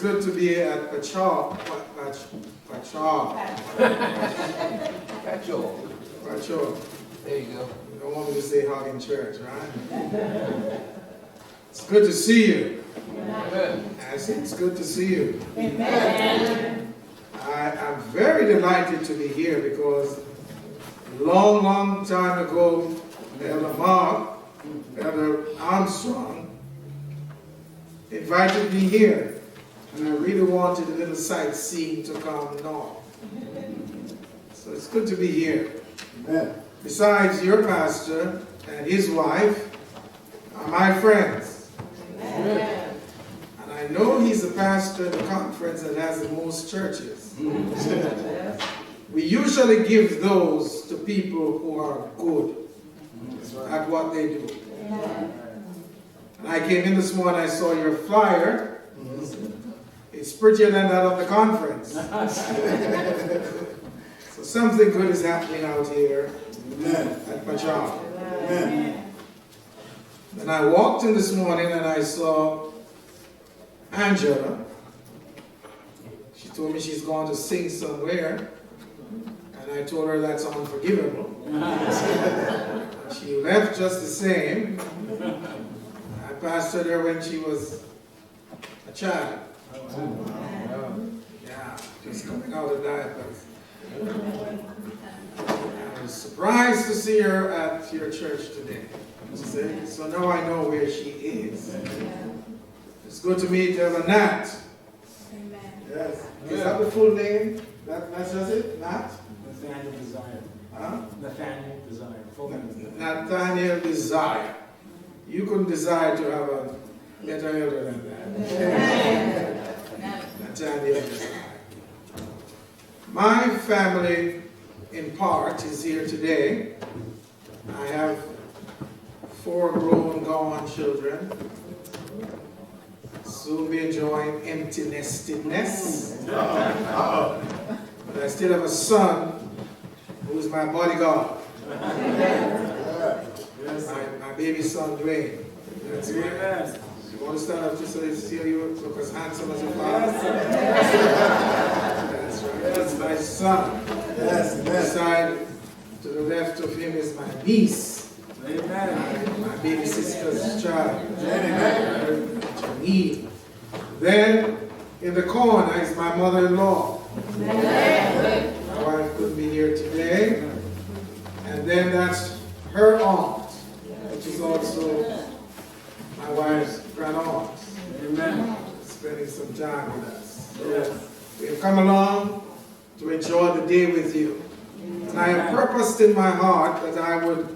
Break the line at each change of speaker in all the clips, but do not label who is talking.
good to be at Patchogue. Patchogue. Patchogue.
There you go.
You don't want me to say hog in church, right? It's good to see you.
Amen.
I say it's good to see you.
Amen.
I'm very delighted to be here because a long, long time ago, Elder Mark, Elder Armstrong, invited me here. And I really wanted a little sightseeing to come north. So it's good to be here.
Amen.
Besides, your pastor and his wife are my friends.
Amen.
And I know he's the pastor in the conference that has the most churches. We usually give those to people who are good at what they do. And I came in this morning, I saw your flyer. It's prettier than that of the conference. So something good is happening out here at Patchogue. And I walked in this morning and I saw Angela. She told me she's going to sing somewhere. And I told her that's unforgivable. She left just the same. I pastored her when she was a child. Yeah, just coming out of diapers. I was surprised to see her at your church today. See? So now I know where she is. It's good to meet Elder Nat. Yes. Is that the full name? That's just it? Nat?
Nathaniel Desire.
Huh?
Nathaniel Desire. Full name.
Nathaniel Desire. You couldn't desire to have a better elder than that. Nathaniel Desire. My family, in part, is here today. I have 4 grown, gone children. Soon be enjoying empty nestedness. But I still have a son who is my bodyguard. My baby son, Dwayne. That's right. You want to stand up just so they see you look as handsome as your father? That's right. That's my son. Beside, to the left of him is my niece. My baby sister's child. Janine. Then, in the corner is my mother-in-law. My wife couldn't be here today. And then that's her aunt, which is also my wife's grand-aunt. Spending some time with us. So we have come along to enjoy the day with you. And I have purposed in my heart that I would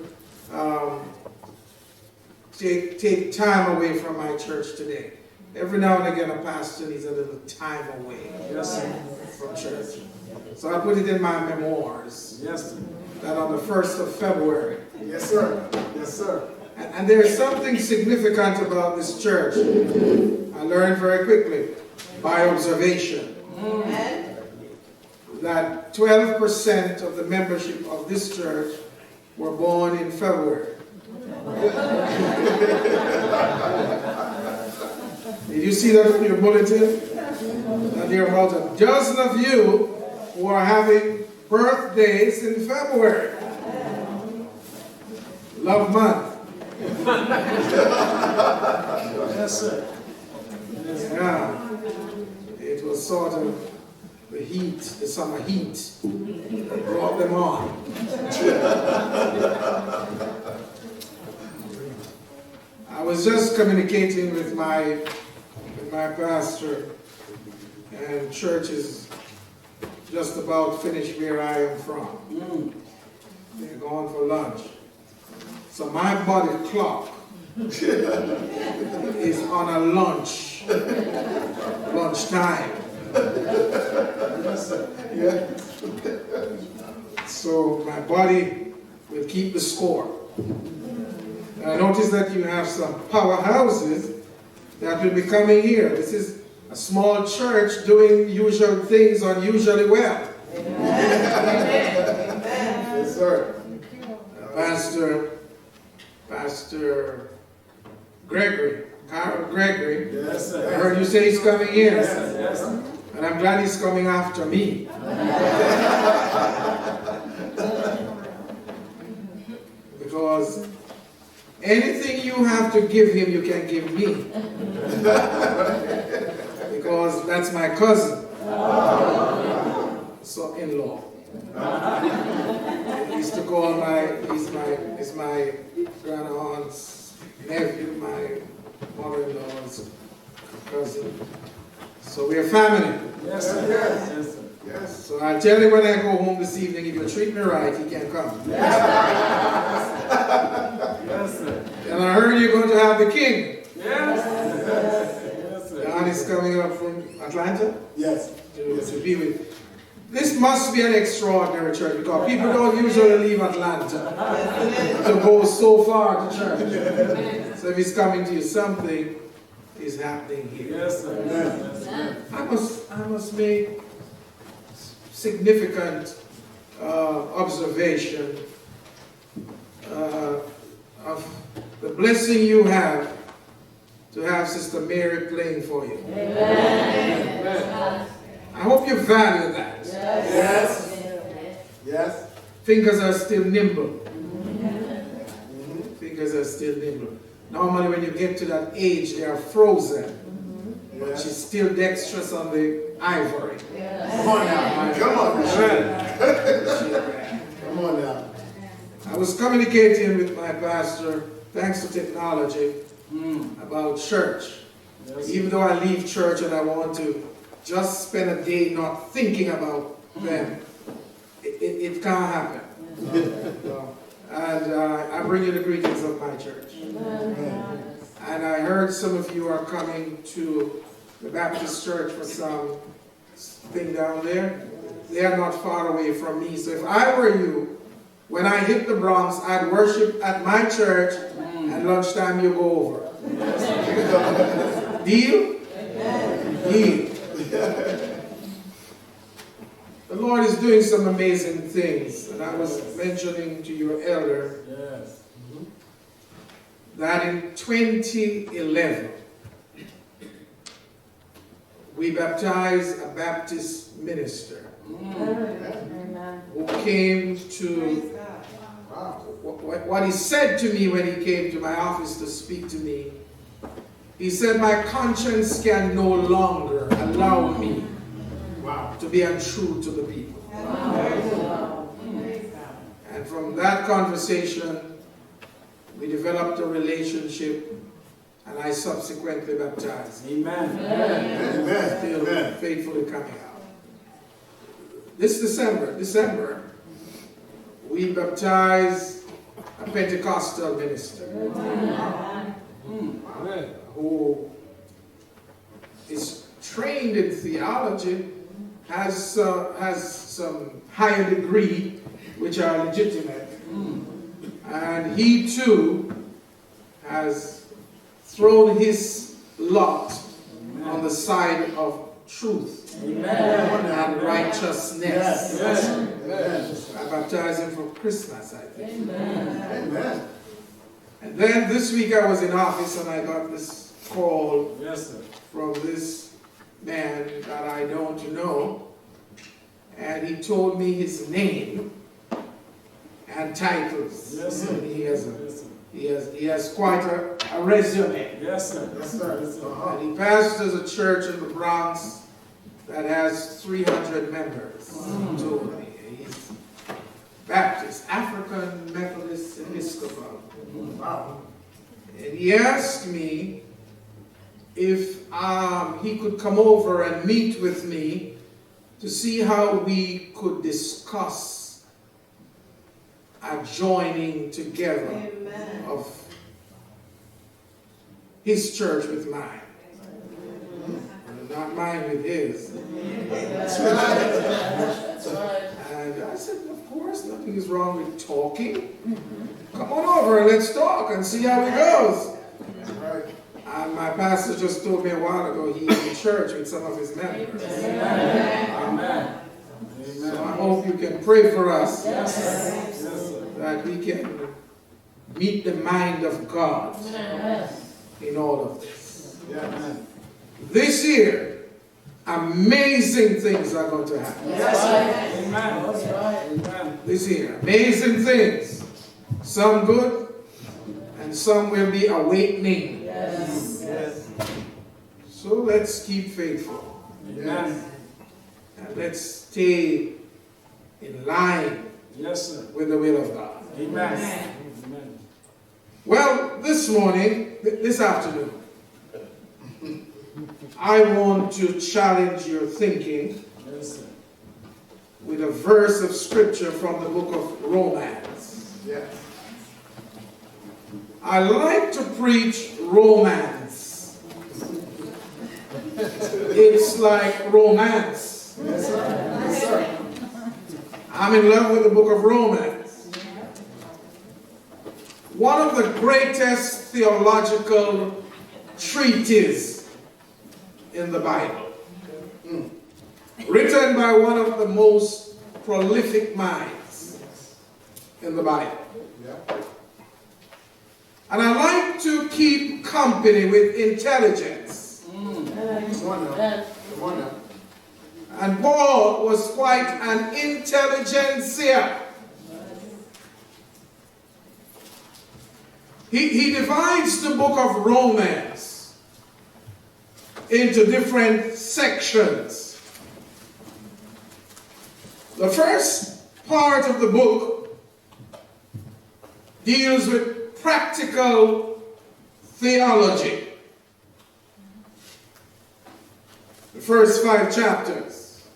take time away from my church today. Every now and again, a pastor needs a little time away from church. So I put it in my memoirs that on the 1st of February.
Yes, sir. Yes, sir.
And there's something significant about this church. I learned very quickly by observation that 12% of the membership of this church were born in February. Did you see that in your bulletin? That there are about a dozen of you who are having birthdays in February. Love month.
Yes, sir.
Yeah. It was sort of the heat, the summer heat, that brought them on. I was just communicating with my pastor, and church is just about finished where I am from. They're going for lunch. So my body clock is on a lunch time. Yeah. So my body will keep the score. And I notice that you have some powerhouses that will be coming here. This is a small church doing usual things unusually well. Yes, sir. Pastor Gregory, Carol Gregory.
Yes, sir.
I heard you say he's coming here.
Yes,
But I'm glad he's coming after me. Because anything you have to give him, you can give me. Because that's my cousin. So in-law. He used to call he's my grandaunt's nephew, my mother-in-law's cousin. So we're family.
Yes, sir. Yes, sir.
Yes. So I tell you when I go home this evening, if you treat me right, he can come.
Yes, sir.
And I heard you're going to have the king.
Yes. Yes, sir.
John is coming up from Atlanta
Yes.
to be with. This must be an extraordinary church because people don't usually leave Atlanta to go so far to church. So if he's coming to you, something is happening here.
Yes, sir. Yes, sir.
I must make significant observation of the blessing you have to have Sister Mary playing for you.
Amen.
I hope you value that.
Yes. Yes.
Fingers are still nimble. Fingers are still nimble. Normally when you get to that age, they are frozen. But she's still dexterous on the ivory.
Come on now. Come on, Michelle. Come on now.
I was communicating with my pastor, thanks to technology, about church.
Yes,
Even though I leave church and I want to just spend a day not thinking about them, it can't happen. And I bring you the greetings of my church. And I heard some of you are coming to the Baptist church for some thing down there. They are not far away from me. So if I were you, when I hit the Bronx, I'd worship at my church and lunchtime you go over. Deal? Deal. The Lord is doing some amazing things. And I was mentioning to your elder
yes.
that in 2011, we baptized a Baptist minister who came to, what he said to me when he came to my office to speak to me, he said, my conscience can no longer allow me to be untrue to the people. And from that conversation, we developed a relationship, and I subsequently baptized.
Amen.
Amen.
Still
Amen.
faithfully coming out. This December, we baptized a Pentecostal minister who is trained in theology, has some higher degree, which are legitimate, and he too has thrown his lot on the side of truth and righteousness.
Yes.
I baptized him for Christmas, I think.
Amen.
And then this week I was in office and I got this call
Yes, sir.
from this man that I don't know, and he told me his name and titles.
Yes, sir.
And
Yes, sir.
he has quite a resume.
Yes, sir.
Yes, sir.
Yes, sir.
And he pastors a church in the Bronx that has 300 members. He told me. He's Baptist, African Methodist Episcopal.
Wow.
And he asked me if he could come over and meet with me to see how we could discuss a joining together of his church with mine. Not mine with his.
That's right.
And I said, of course, nothing is wrong with talking. Come on over and let's talk and see how it goes.
That's right.
And my pastor just told me a while ago he's in church with some of his members.
Amen.
So I hope you can pray for us
Yes, sir. Yes, sir.
that we can meet the mind of God in all of this.
Yes.
This year, amazing things are going to happen.
Amen. Amen.
Listen here, amazing things. Some good, and some will be awakening.
Yes.
So let's keep faithful.
Amen.
And let's stay in line
Yes, sir.
with the will of God.
Amen. Amen.
Well, this morning, this afternoon, I want to challenge your thinking
Yes, sir.
with a verse of scripture from the book of Romans.
Yes.
I like to preach romance. It's like romance.
Yes, sir. Yes, sir.
I'm in love with the book of Romans. One of the greatest theological treatises in the Bible. Written by one of the most prolific minds in the Bible.
Yeah.
And I like to keep company with intelligence.
Come on now. Come on now.
And Paul was quite an intelligentsia. He divides the book of Romans into different sections. The first part of the book deals with practical theology. The first 5 chapters.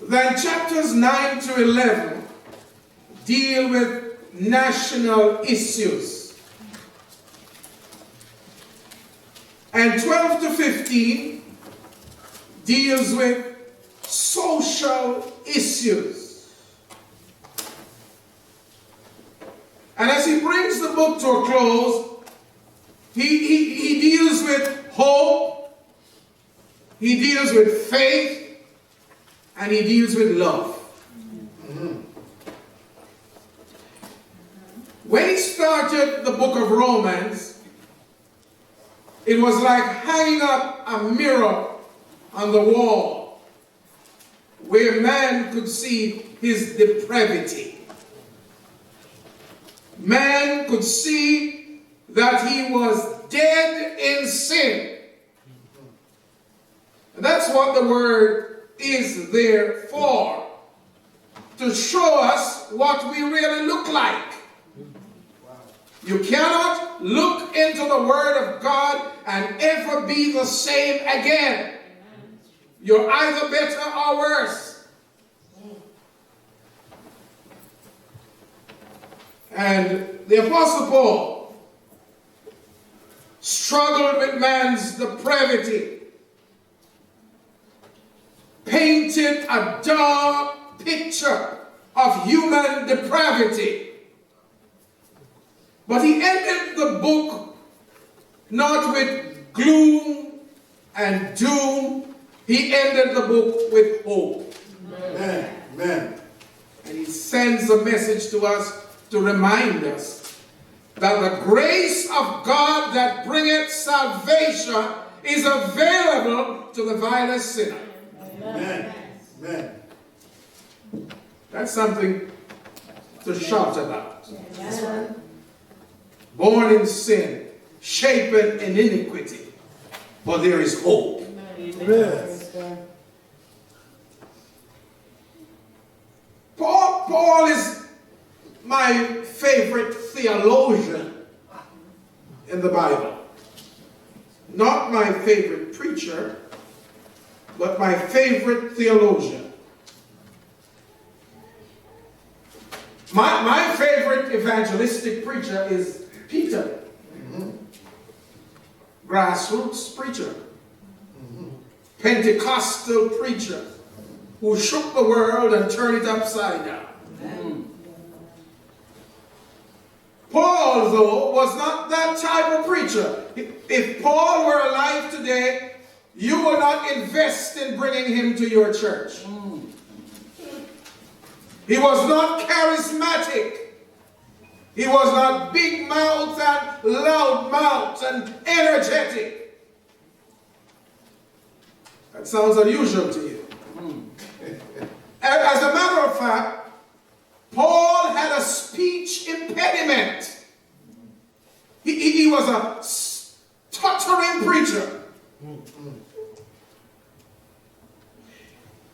Then chapters 9 to 11 deal with national issues. And 12 to 15 deals with social issues. And as he brings the book to a close, he deals with hope, he deals with faith, and he deals with love. When he started the book of Romans, it was like hanging up a mirror on the wall where man could see his depravity. Man could see that he was dead in sin. And that's what the word is there for. To show us what we really look like. You cannot look into the Word of God and ever be the same again. You're either better or worse. And the Apostle Paul struggled with man's depravity, painted a dark picture of human depravity. But he ended the book not with gloom and doom. He ended the book with hope.
Amen. Amen.
And he sends a message to us to remind us that the grace of God that bringeth salvation is available to the vilest sinner.
Amen. Amen.
That's something to shout about. Born in sin, shapen in iniquity, but there is hope.
Yes.
Paul is my favorite theologian in the Bible. Not my favorite preacher, but my favorite theologian. My favorite evangelistic preacher is Peter. Grassroots preacher. Pentecostal preacher who shook the world and turned it upside down. Paul, though, was not that type of preacher. If Paul were alive today, you will not invest in bringing him to your church. He was not charismatic. He was not big mouth and loud mouth and energetic. That sounds unusual to you. As a matter of fact, Paul had a speech impediment. He was a stuttering preacher.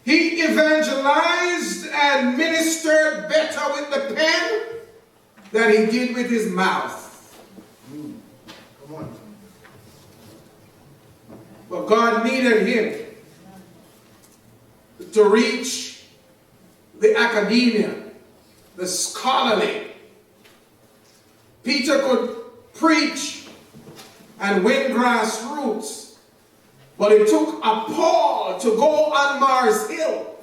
He evangelized and ministered better with the pen than he did with his mouth.
Come on.
But God needed him to reach the academia, the scholarly. Peter could preach and win grassroots, but it took a Paul to go on Mars Hill,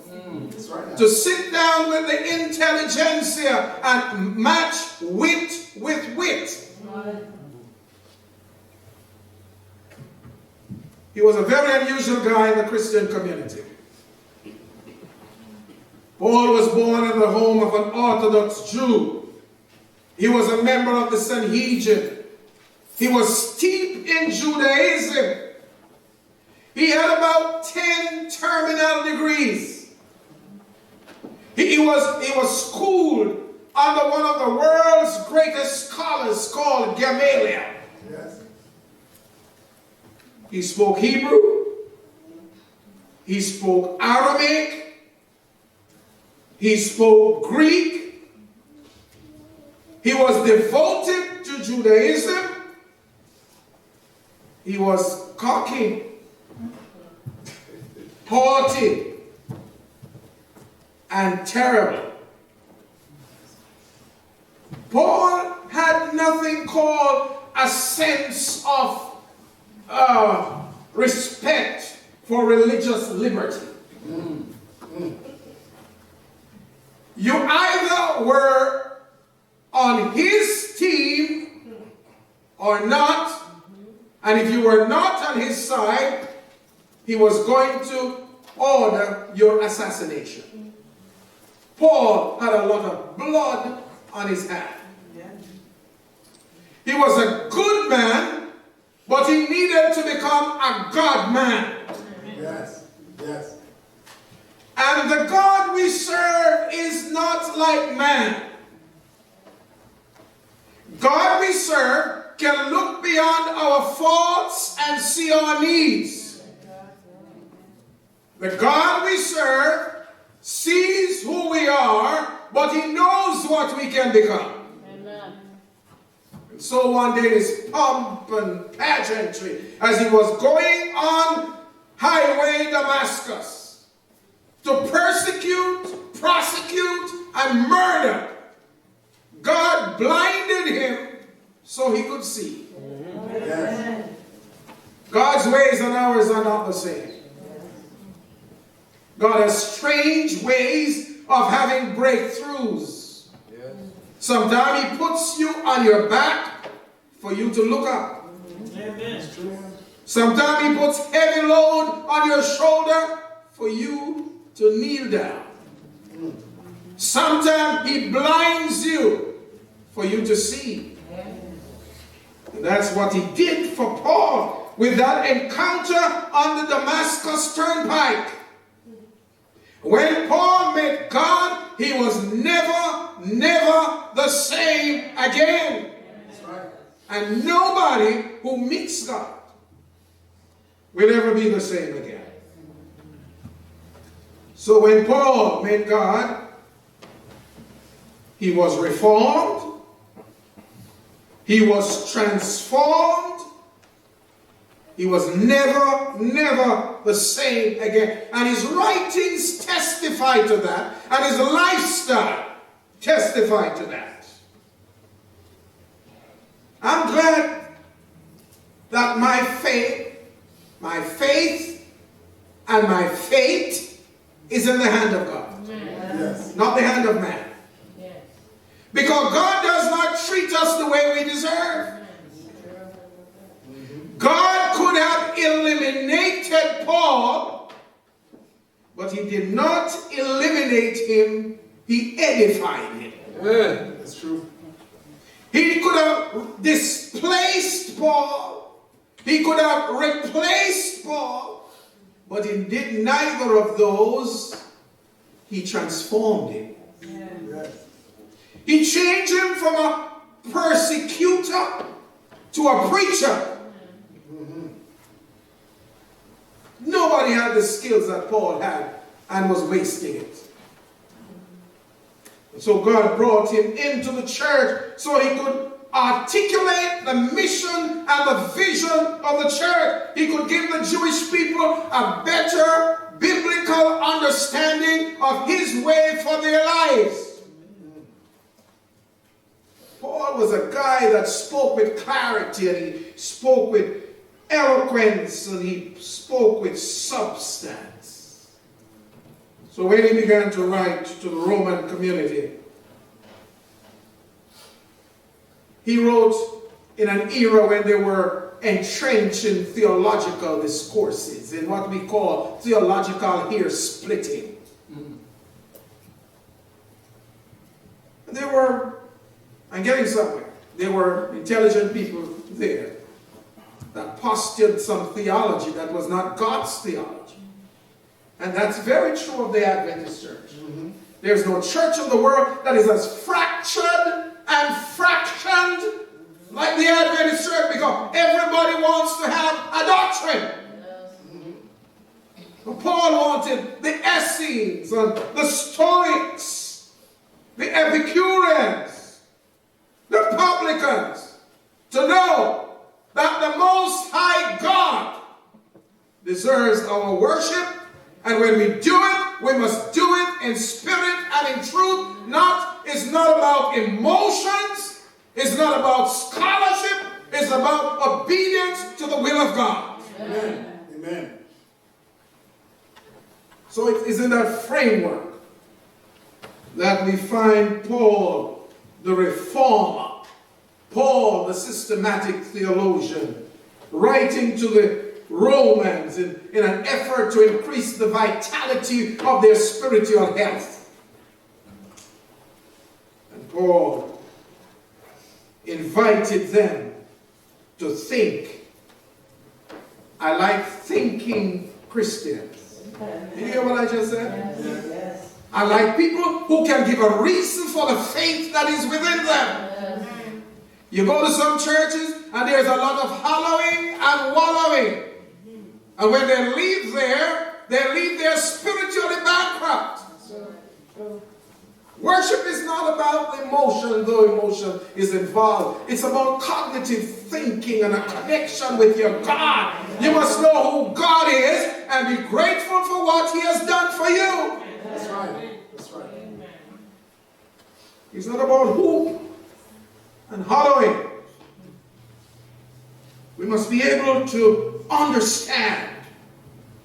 That's right now.
to sit down with the intelligentsia and match wit with wit. He was a very unusual guy in the Christian community. Paul was born in the home of an Orthodox Jew. He was a member of the Sanhedrin. He was steeped in Judaism. He had about 10 terminal degrees. He was schooled under one of the world's greatest scholars called Gamaliel.
Yes.
He spoke Hebrew. He spoke Aramaic. He spoke Greek. He was devoted to Judaism. He was cocky, haughty, and terrible. Paul had nothing called a sense of respect for religious liberty. You either were on his team or not, and if you were not on his side, he was going to order your assassination. Paul had a lot of blood on his hand. He was a good man, but he needed to become a God man.
Yes. Yes.
And the God we serve is not like man. God we serve can look beyond our faults and see our needs. The God we serve sees who we are, but he knows what we can become.
Amen.
And so one day his pomp and pageantry, as he was going on highway Damascus to persecute, prosecute, and murder, God blinded him so he could see.
Yes.
God's ways and ours are not the same. God has strange ways of having breakthroughs.
Yes.
Sometimes he puts you on your back for you to look up.
Amen.
Sometimes he puts heavy load on your shoulder for you to kneel down. Sometimes he blinds you for you to see. And that's what he did for Paul with that encounter on the Damascus Turnpike. When Paul met God, he was never the same again.
That's right.
And nobody who meets God will ever be the same again. So when Paul met God, he was reformed, he was transformed, he was never the same again. And his writings testify to that, and his lifestyle testified to that. I'm glad that my faith, and my fate is in the hand of God,
Yes.
not the hand of man.
Yes.
Because God does not treat us the way we deserve. God could have eliminated Paul, but he did not eliminate him, he edified him.
Amen.
That's true.
He could have displaced Paul, he could have replaced Paul, But in did neither of those, he transformed him. He changed him from a persecutor to a preacher. Nobody had the skills that Paul had and was wasting it. So God brought him into the church so he could articulate the mission and the vision of the church. He could give the Jewish people a better biblical understanding of his way for their lives. Paul was a guy that spoke with clarity, and he spoke with eloquence, and he spoke with substance. So when he began to write to the Roman community, he wrote in an era when they were entrenched in theological discourses, in what we call theological hair splitting. And they were, I'm getting somewhere, there were intelligent people there that postured some theology that was not God's theology. And that's very true of the Adventist church. There's no church in the world that is as fractured and fractioned like the Adventist church, because everybody wants to have a doctrine. But Paul wanted the Essenes and the Stoics, the Epicureans, the Publicans to know that the Most High God deserves our worship, and when we do it, we must do it in spirit and in truth. It's not about emotions, it's not about scholarship, it's about obedience to the will of God.
Amen. Amen.
So it is in that framework that we find Paul, the reformer, Paul, the systematic theologian, writing to the Romans in an effort to increase the vitality of their spiritual health. And Paul invited them to think. I like thinking Christians. Did you hear what I just said?
Yes.
I like people who can give a reason for the faith that is within them. You go to some churches and there's a lot of hollowing and wallowing. And when they leave there spiritually bankrupt. Worship is not about emotion, though emotion is involved. It's about cognitive thinking and a connection with your God. You must know who God is and be grateful for what He has done for you.
That's right. That's right.
It's not about hoop and hollowing. We must be able to understand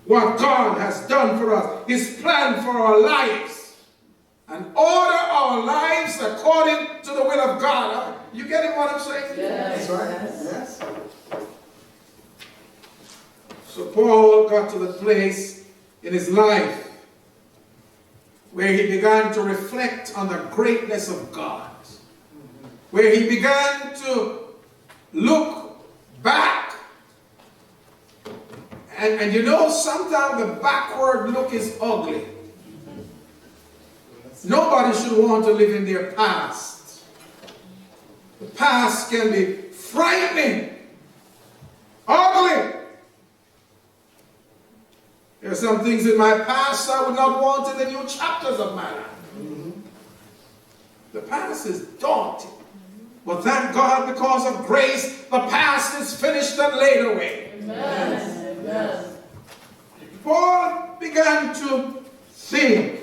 what God has done for us, His plan for our lives, and order our lives according to the will of God. You getting what I'm saying?
Yes.
That's right. Yes.
So Paul got to the place in his life where he began to reflect on the greatness of God, where he began to look back. And you know, sometimes the backward look is ugly. Nobody should want to live in their past. The past can be frightening, ugly. There are some things in my past I would not want in the new chapters of my life. The past is daunting. But thank God, because of grace, the past is finished and laid away.
Amen. Amen.
Paul began to think.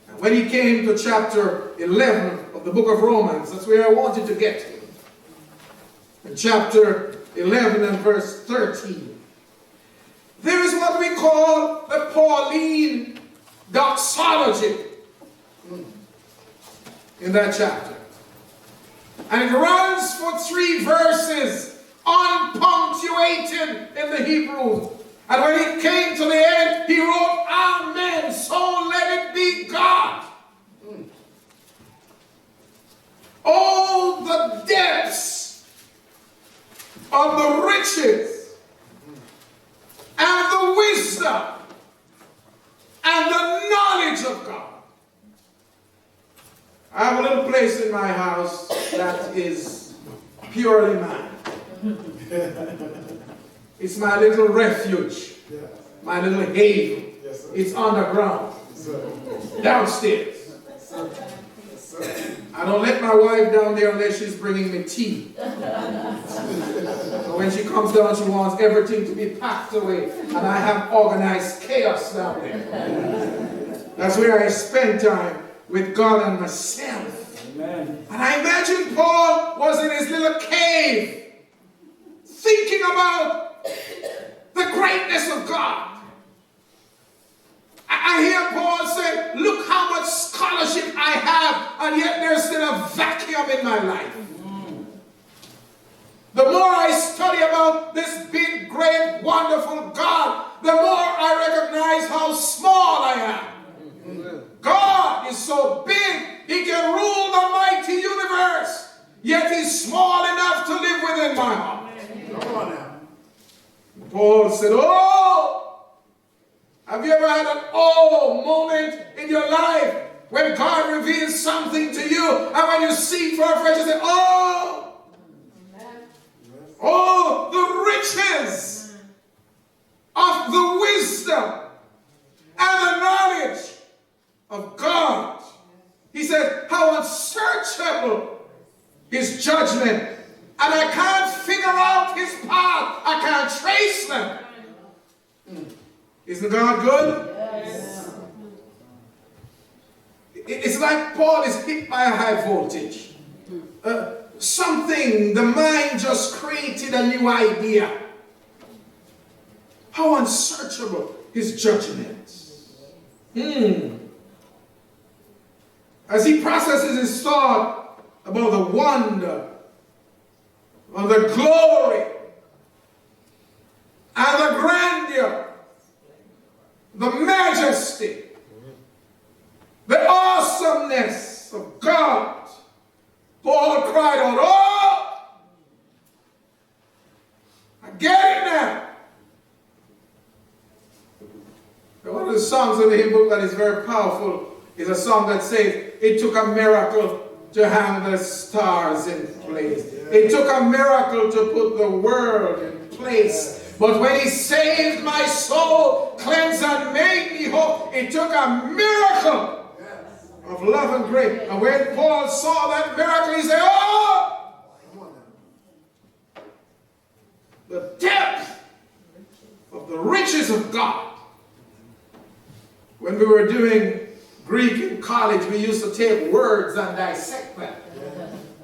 And when he came to chapter 11 of the book of Romans, that's where I wanted to get to. In chapter 11 and verse 13. There is what we call the Pauline doxology in that chapter. And it runs for 3 verses, unpunctuated in the Hebrew. And when it came to the end, he wrote, Amen, so let it be God. All the depths of the riches wisdom and the knowledge of God. I have a little place in my house that is purely mine. It's my little refuge, my little haven. It's underground, downstairs. I don't let my wife down there unless she's bringing me tea. So when she comes down, she wants everything to be packed away, and I have organized chaos down there. That's where I spend time with God and myself.
Amen.
And I imagine Paul was in his little cave, thinking about the greatness of God. I hear Paul say, look how much scholarship I have, and yet there's still a vacuum in my life. The more I study about this big, great, wonderful God, the more I recognize how small I am. God is so big, he can rule the mighty universe, yet he's small enough to live within my heart.
Come on now.
Paul said, oh, have you ever had an oh moment in your life when God reveals something to you, and when you see for afresh, you say, oh, oh, the riches of the wisdom and the knowledge of God. He said, how unsearchable his judgment, and I can't figure out his path. I can't trace them. Isn't God good?
Yes.
It's like Paul is hit by a high voltage. Something, the mind just created a new idea. How unsearchable his judgments. As he processes his thought about the wonder, of the glory, and the grandeur, the majesty, the awesomeness of God, Paul cried out, oh, I get it now. One of the songs in the hymn book that is very powerful is a song that says, it took a miracle to hang the stars in place. It took a miracle to put the world in place. But when he saved my soul, cleansed and made me whole, it took a miracle of love and grace. And when Paul saw that miracle, he said, oh! The depth of the riches of God. When we were doing Greek in college, we used to take words and dissect them.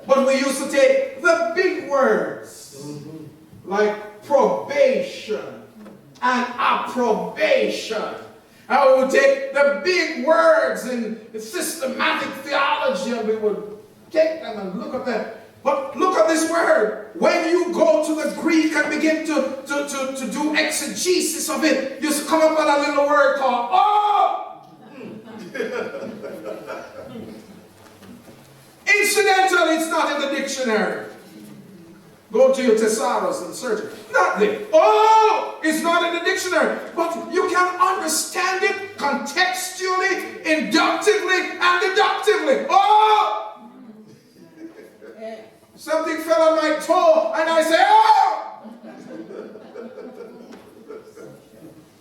But we used to take the big words, like probation and approbation. And we would take the big words in systematic theology, and we would take them and look at them. But look at this word. When you go to the Greek and begin to do exegesis of it, you come up with a little word called oh! Incidentally, it's not in the dictionary. Go to your thesaurus and search it. Not there. Oh! It's not in the dictionary. But you can understand it contextually, inductively, and deductively. Oh! Something fell on my toe, and I say, oh!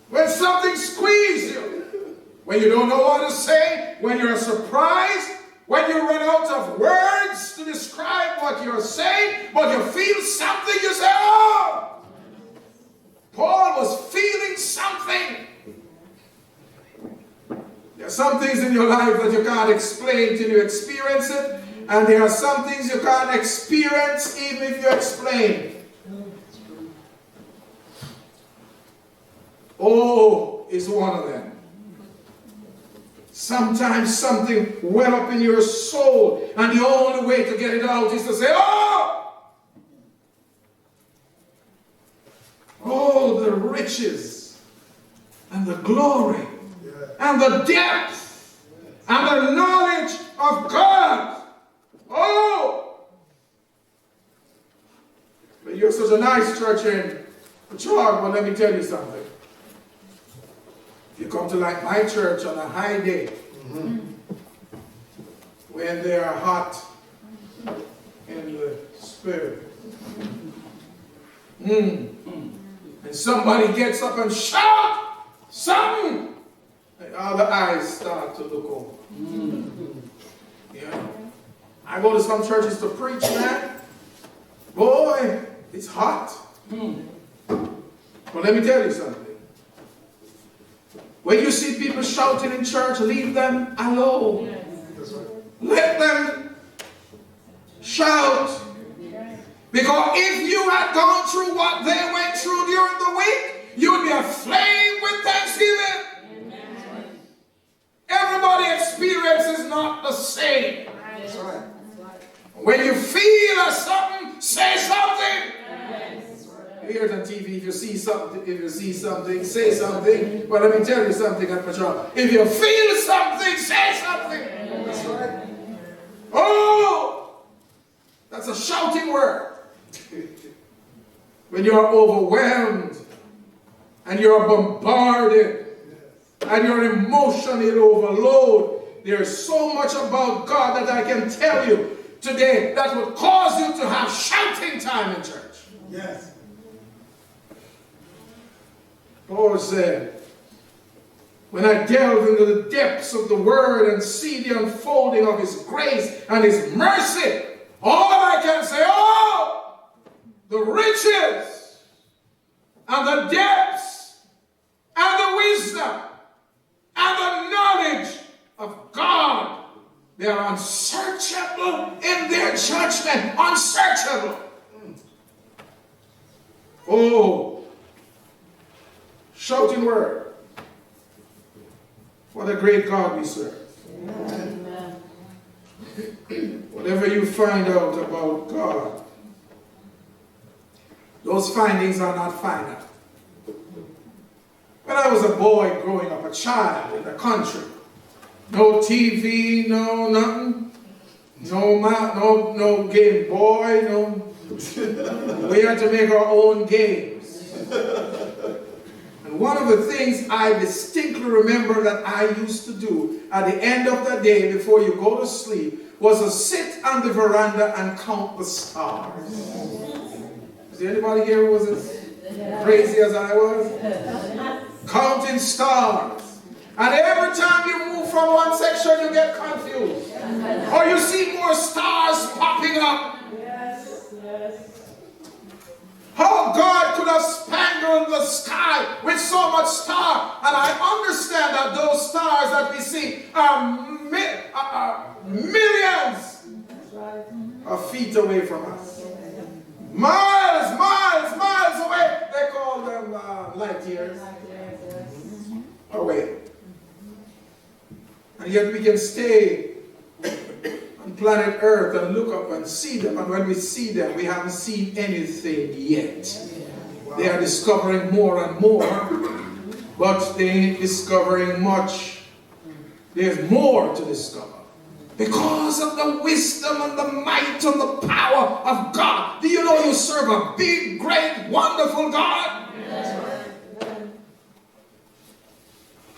When something squeezes you, when you don't know what to say, when you're surprised, when you run out of words to describe what you're saying, but you feel something, you say, oh! Paul was feeling something. There are some things in your life that you can't explain till you experience it. And there are some things you can't experience even if you explain. Oh, is one of them. Sometimes something well up in your soul, and the only way to get it out is to say, oh! Oh, the riches, and the glory, and the depth, and the knowledge of God. Oh! But you're such a nice church in Patchogue, but let me tell you something. If you come to like my church on a high day, when they are hot in the spirit, and somebody gets up and shout something, and all the eyes start to look over. Yeah. I go to some churches to preach, man. Boy, it's hot. But let me tell you something. When you see people shouting in church, leave them alone. Let them shout. Because if you had gone through what they went through during the week, you would be aflame with thanksgiving. Everybody experience is not the same.
That's right.
When you feel something, say something. You hear it on TV, if you see something, say something. But let me tell you something at Patchogue. If you feel something, say something. That's right. Oh, that's a shouting word. When you're overwhelmed and you're bombarded and you're emotionally overloaded, there's so much about God that I can tell you today that would cause you to have shouting time in church.
Yes.
Paul said, when I delve into the depths of the Word and see the unfolding of His grace and His mercy, all I can say, oh, the riches and the depths and the wisdom and the knowledge of God, they are unsearchable in their judgment. Unsearchable. Oh, shouting word for the great God we serve.
Amen.
Whatever you find out about God, those findings are not final. When I was a boy growing up, a child in the country, no TV, no nothing, no Game Boy, no. We had to make our own games. And one of the things I distinctly remember that I used to do at the end of the day before you go to sleep was to sit on the veranda and count the stars. Is there anybody here who was as crazy as I was? Counting stars. And every time you move from one section, you get confused. Or you see more stars popping up.
Yes, yes.
How God could have spangled the sky with so much star. And I understand that those stars that we see are millions of feet away from us. Miles, miles, miles away. They call them light years away. And yet we can stay on planet Earth and look up and see them. And when we see them, we haven't seen anything yet. They are discovering more and more, but they ain't discovering much. There's more to discover. Because of the wisdom and the might and the power of God. Do you know you serve a big, great, wonderful God?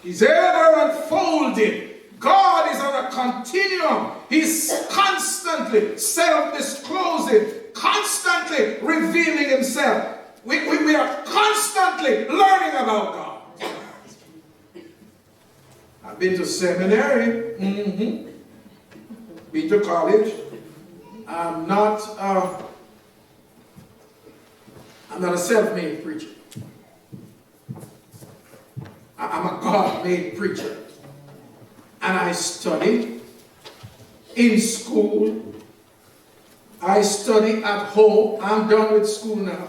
He's ever unfolding. God is on a continuum. He's constantly self-disclosing, constantly revealing Himself. We are constantly learning about God. I've been to seminary, been to college. I'm not a self-made preacher. I'm a God-made preacher. And I study in school. I study at home. I'm done with school now.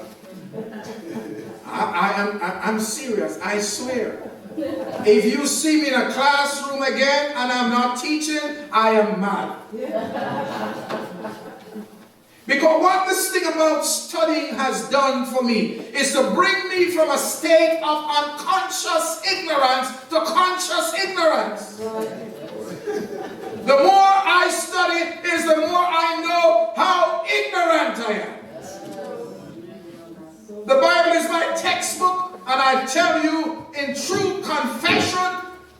I'm serious. I swear. If you see me in a classroom again and I'm not teaching, I am mad. Because what this thing about studying has done for me is to bring me from a state of unconscious ignorance to conscious ignorance. The more I study is the more I know how ignorant I am. The Bible is my textbook, and I tell you in true confession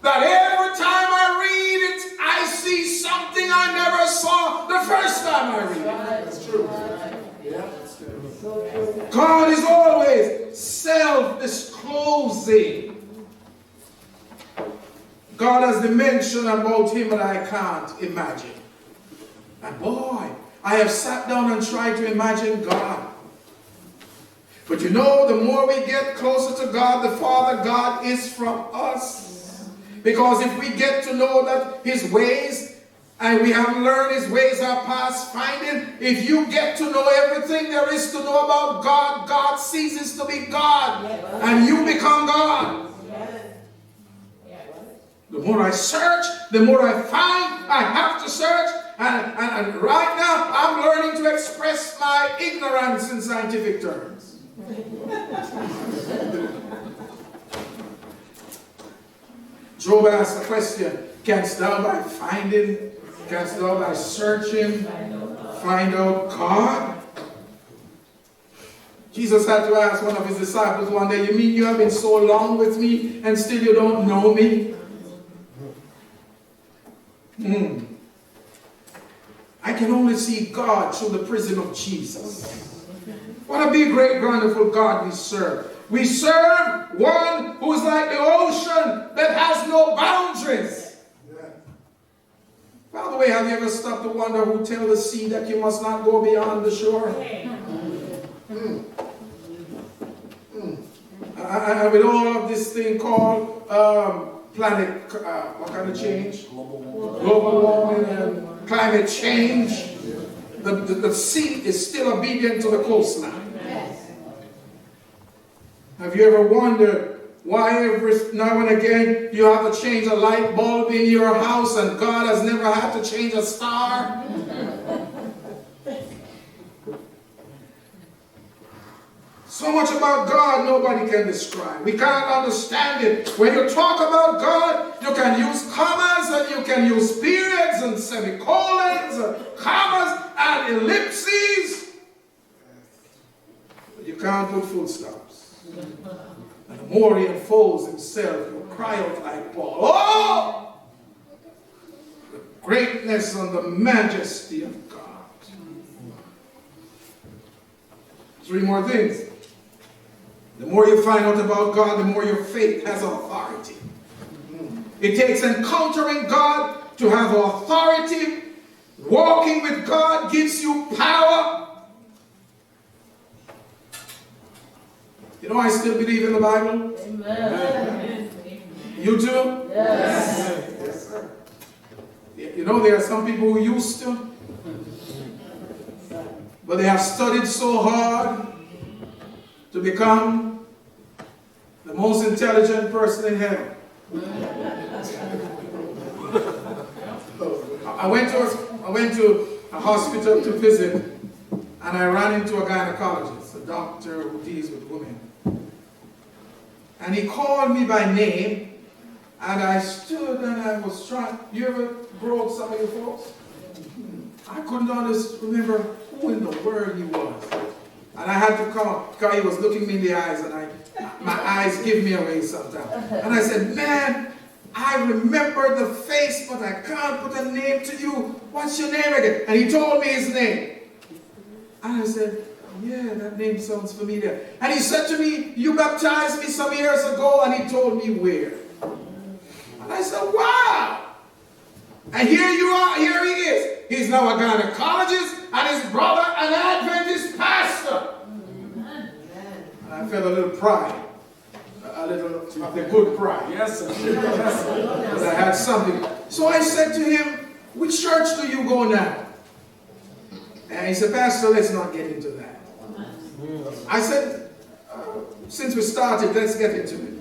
that every time I read it, I see something I never saw the first time I read it.
That's true.
God is always self-disclosing. God has dimension about him that I can't imagine. And boy, I have sat down and tried to imagine God. But you know, the more we get closer to God, the farther God is from us. Because if we get to know that his ways, and we have learned his ways are past finding, if you get to know everything there is to know about God, God ceases to be God. And you become God. The more I search, the more I find. I have to search. And right now, I'm learning to express my ignorance in scientific terms. Job asked the question, canst thou by finding, canst thou by searching, find out God? Jesus had to ask one of his disciples one day, you mean you have been so long with me and still you don't know me? I can only see God through the prism of Jesus. What a big, great, wonderful God we serve. We serve one who is like the ocean that has no boundaries. By the way, have you ever stopped to wonder who tell the sea that you must not go beyond the shore? And with all of this thing called planet, what kind of change? Global warming and climate change. The sea is still obedient to the coastline. Have you ever wondered why every now and again you have to change a light bulb in your house and God has never had to change a star? So much about God nobody can describe. We can't understand it. When you talk about God, you can use commas and you can use periods and semicolons and commas and ellipses. But you can't put full stops. And the more he unfolds himself, you cry out like Paul, oh! The greatness and the majesty of God. 3 more things. The more you find out about God, the more your faith has authority. It takes encountering God to have authority. Walking with God gives you power. You know, I still believe in the Bible.
Amen.
You too?
Yes.
Yes, sir. You know, there are some people who used to, but they have studied so hard to become the most intelligent person in heaven. I went to a hospital to visit, and I ran into a gynecologist, a doctor who deals with women. And he called me by name, and I stood and I was trying. You ever broke some of your folks? I couldn't remember who in the world he was. And I had to come, because he was looking me in the eyes, and my eyes give me away sometimes. And I said, man, I remember the face, but I can't put a name to you. What's your name again? And he told me his name. And I said, yeah, that name sounds familiar. And he said to me, you baptized me some years ago, and he told me where. And I said, wow. And here you are, here he is. He's now a gynecologist, and his brother an Adventist pastor. And I felt a little pride. A little of the good pride.
Yes, sir. Yes, sir.
Because I had something. So I said to him, which church do you go now? And he said, Pastor, let's not get into that. I said, since we started, let's get into it.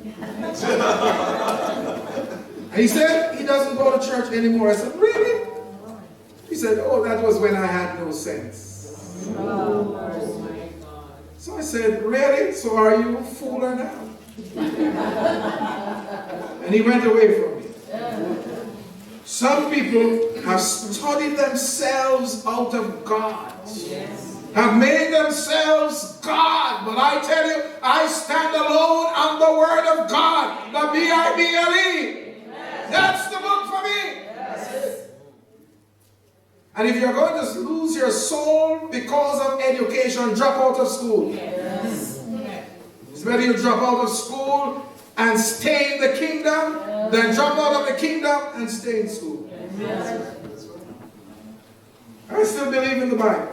And he said, he doesn't go to church anymore. I said, really? He said, oh, that was when I had no sense. So I said, really? So are you a fooler now? And he went away from me. Some people have studied themselves out of God. have made themselves God. But I tell you, I stand alone on the word of God, the Bible. That's the book for me. And if you're going to lose your soul because of education, drop out of school. It's better you drop out of school and stay in the kingdom than drop out of the kingdom and stay in school. I still believe in the Bible.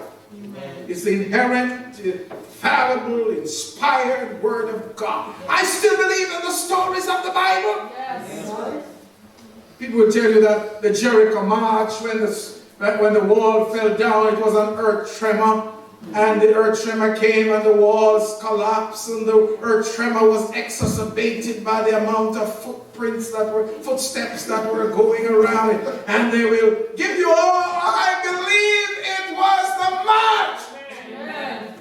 It's the inherent, infallible, inspired word of God. I still believe in the stories of the Bible. People will tell you that the Jericho march, when the wall fell down, it was an earth tremor. And the earth tremor came and the walls collapsed, and the earth tremor was exacerbated by the amount of footsteps that were going around it. And they will give you all, I believe it was the march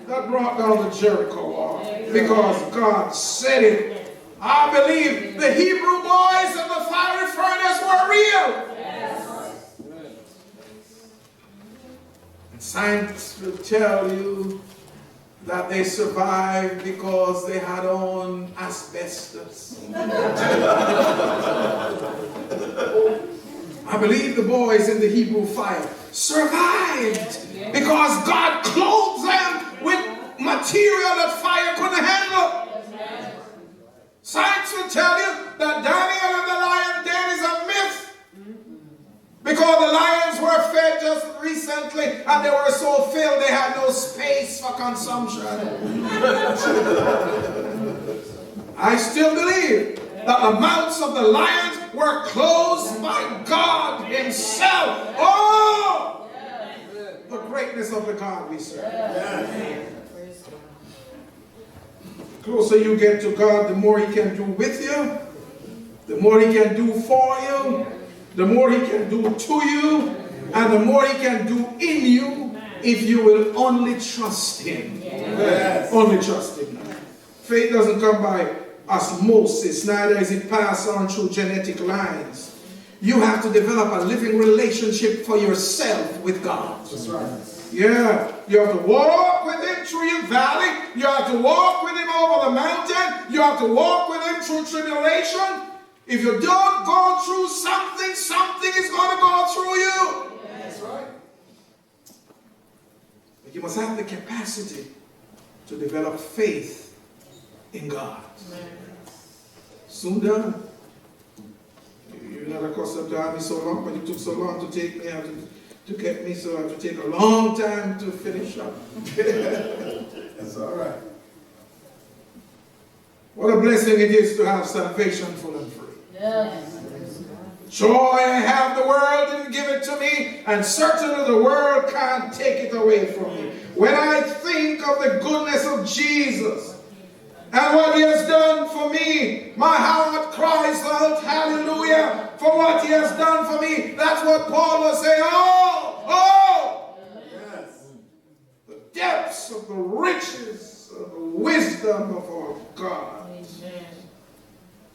that brought down the Jericho wall, because God said it. I believe the Hebrew boys in the fiery furnace were real. Science will tell you that they survived because they had on asbestos. I believe the boys in the Hebrew fire survived because God clothed them with material that fire couldn't handle. Science will tell you that Daniel and the lion den is a myth, because the lions were fed just recently and they were so filled they had no space for consumption. I still believe that the mouths of the lions were closed by God himself. Oh! The greatness of the God we serve. The closer you get to God, the more he can do with you, the more he can do for you, the more he can do to you, and the more he can do in you, if you will only trust him. Only trust him. Faith doesn't come by osmosis, neither is it passed on through genetic lines. You have to develop a living relationship for yourself with God.
That's right.
Yeah, you have to walk with him through your valley. You have to walk with him over the mountain. You have to walk with him through tribulation. If you don't go through something, something is going to go through you.
That's right.
But you must have the capacity to develop faith in God. Soon done. You're not accustomed to have me so long, but it took so long to take me out to get me, so I have to take a long time to finish up.
That's all right.
What a blessing it is to have salvation full and free. Joy I have, the world didn't give it to me, and certainly the world can't take it away from me. When I think of the goodness of Jesus and what he has done for me, my heart cries out, hallelujah, for what he has done for me. That's what Paul was saying. Oh!
Yes.
The depths of the riches of the wisdom of our God.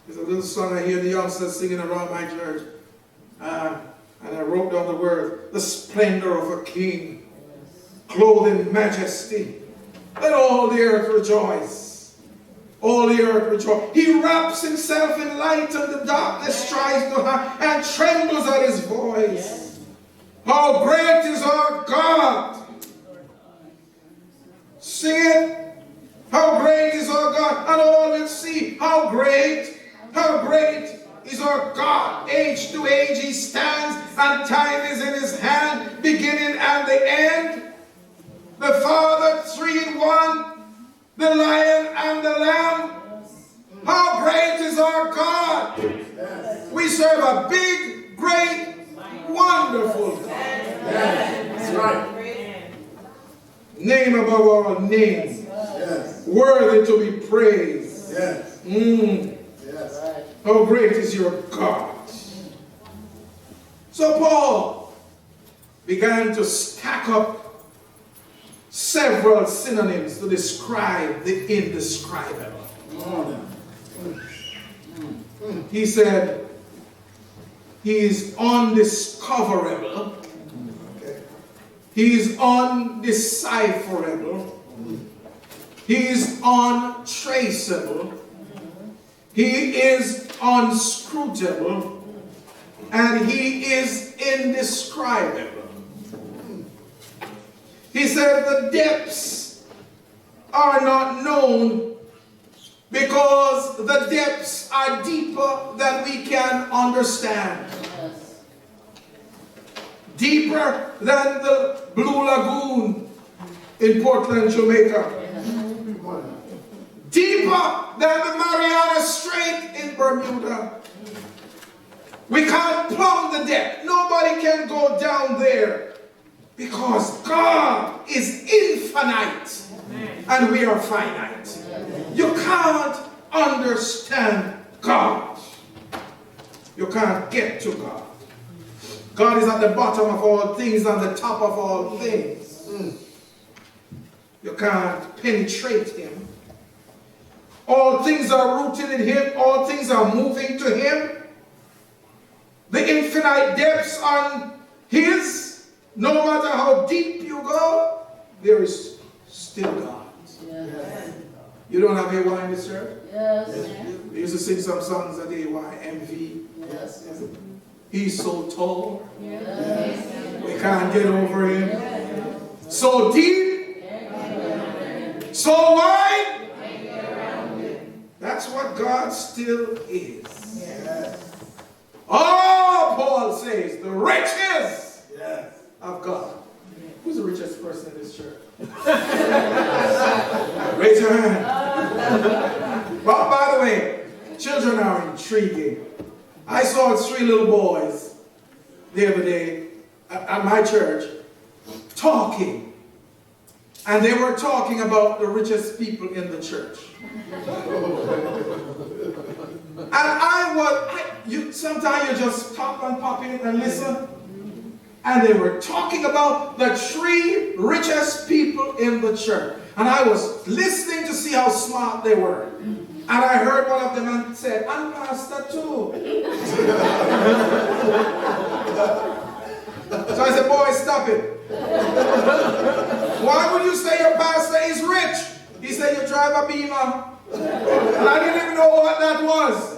There's a little song I hear the youngsters singing around my church. And I wrote down the word, the splendor of a king, clothed in majesty. Let all the earth rejoice. All the earth rejoice. He wraps himself in light and the darkness tries to hide and trembles at his voice. How great is our God. Sing it. How great is our God. And all will see how great is our God. Age to age he stands, and time is in his hand, beginning and the end. The Father, 3 in 1, the Lion and the Lamb. How great is our God. We serve a big, great, wonderful God.
That's right.
Name above all names.
Yes.
Worthy to be praised.
Yes.
Yes. How great is your God. So Paul began to stack up several synonyms to describe the indescribable. He said, he is undiscoverable. Okay. He is undecipherable. He is untraceable. He is unscrutable. And he is indescribable. He said the depths are not known because the depths are deeper than we can understand. Deeper than the Blue Lagoon in Portland, Jamaica. Deeper than the Mariana Strait in Bermuda. We can't plumb the depth. Nobody can go down there because God is infinite and we are finite. You can't understand God. You can't get to God. God is at the bottom of all things and the top of all things. You can't penetrate him. All things are rooted in him. All things are moving to him. The infinite depths on his, no matter how deep you go, there is still God. Yes. You don't have AY in this church? Yes. We used to sing some songs at AY, MV. Yes. He's so tall. Yes. We can't get over him. Yes. So deep. Yes. So wide. That's what God still is. Yes. Oh, Paul says, the riches of God. Who's the richest person in this church? Raise your hand. Well, by the way, children are intriguing. I saw 3 little boys the other day at my church talking. And they were talking about the richest people in the church. And sometimes you just stop and pop in and listen. And they were talking about the 3 richest people in the church. And I was listening to see how smart they were. And I heard one of them and said, I'm pastor too. So I said, boy, stop it. Why would you say your pastor is rich? He said, you drive a Beamer. And I didn't even know what that was.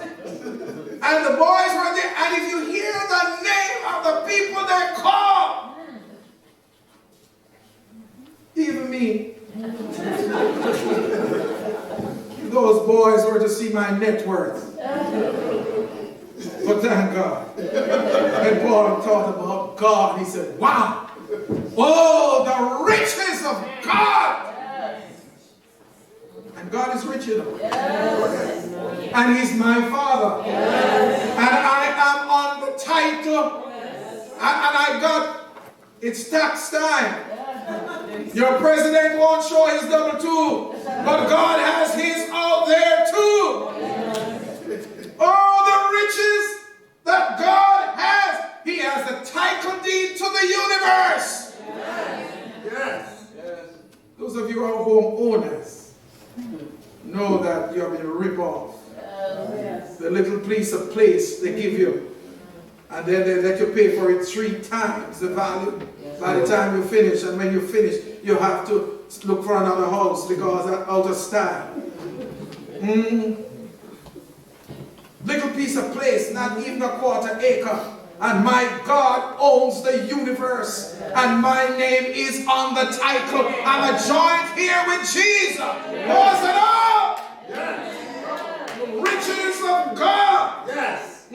And the boys were there. And if you hear the name of the people they call, even me, those boys were to see my net worth. But thank God. And Paul talked about God. He said, wow. Oh, the riches of God. And God is rich enough. Yes. And he's my father. Yes. And I am on the title. Yes. And I got, it's tax time. Yes. Your president won't show his W-2. But God has his out there too. Yes. Oh, the riches that God has. He has the title deed to the universe. Yes. Yes. Yes. Those of you who are homeowners, know that you have been ripped off. Yes. The little piece of place they give you, and then they let you pay for it 3 times the value. Yes. By the time you finish, and when you finish, you have to look for another house because that's out of style. Little piece of place, not even a 1/4 acre. And my God owns the universe. And my name is on the title. I'm a joint here with Jesus. Was it all? Yes. The riches of God. Yes.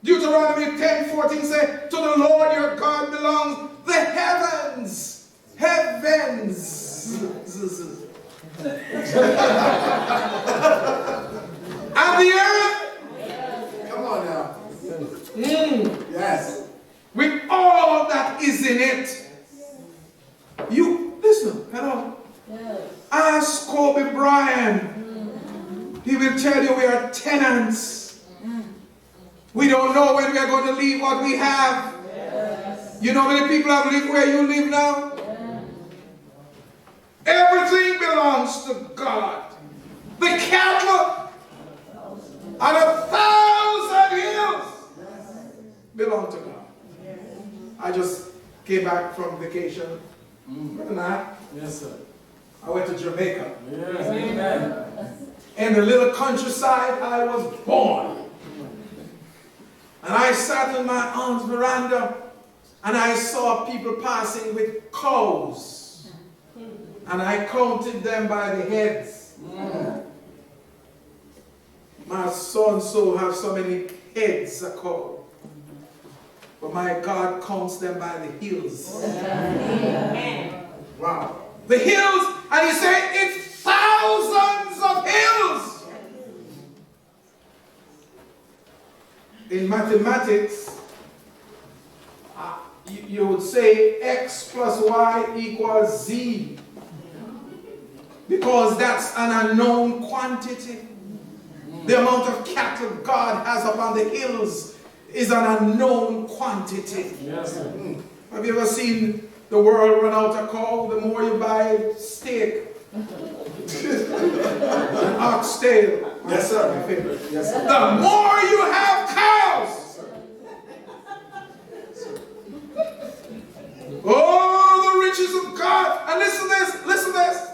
Deuteronomy 10:14 says, to the Lord your God belongs the heavens. Heavens. And the earth. Come on now. Yes. With all that is in it. You, listen, hello. Yes. Ask Kobe Bryant. He will tell you we are tenants. We don't know when we are going to leave what we have. Yes. You know how many people have lived where you live now? Yes. Everything belongs to God. The cattle on 1,000 hills belong to God. came back from vacation. Remember that?
Yes, sir.
I went to Jamaica.
Yes, amen.
In the little countryside I was born. And I sat on my aunt's veranda and I saw people passing with cows. And I counted them by the heads. My so-and-so have so many heads a cow. But my God counts them by the hills. Wow. The hills, and he said, it's thousands of hills. In mathematics, you would say x plus y equals z. Because that's an unknown quantity. The amount of cattle God has upon the hills is an unknown quantity.
Yes, sir.
Have you ever seen the world run out of cow? The more you buy steak, an oxtail.
Yes, sir.
My favorite.
Yes, sir.
The more you have cows. Oh, the riches of God. And listen to this, listen to this.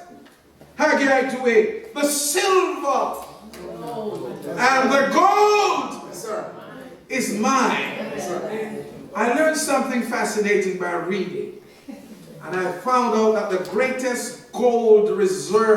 Haggai 2:8. The silver and the gold
Yes, sir.
is mine.
Yes, sir.
I learned something fascinating by reading. And I found out that the greatest gold reserve